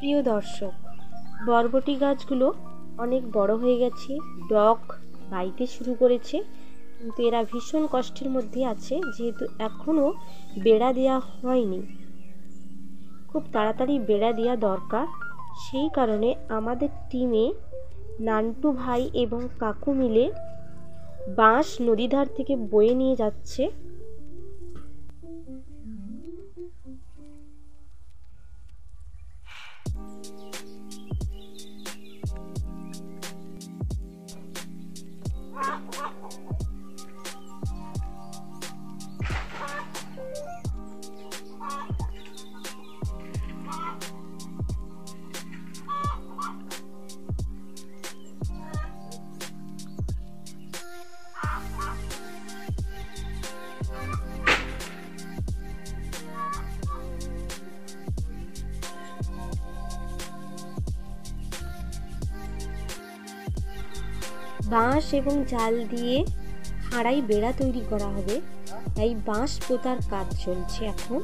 প্রিয় দর্শক, বরবটি গাছগুলো অনেক বড় হয়ে গেছে, ডগ বাইতে শুরু করেছে, কিন্তু এরা ভীষণ কষ্টের মধ্যে আছে যেহেতু এখনও বেড়া দেওয়া হয়নি। খুব তাড়াতাড়ি বেড়া দেওয়া দরকার। সেই কারণে আমাদের টিমে নান্টু ভাই এবং কাকু মিলে বাঁশ নদীধার থেকে বয়ে নিয়ে যাচ্ছে। বাঁশ এবং জাল দিয়ে হাড়াই বেড়া তৈরি করা হবে, তাই বাঁশ পোতার কাজ চলছে এখন।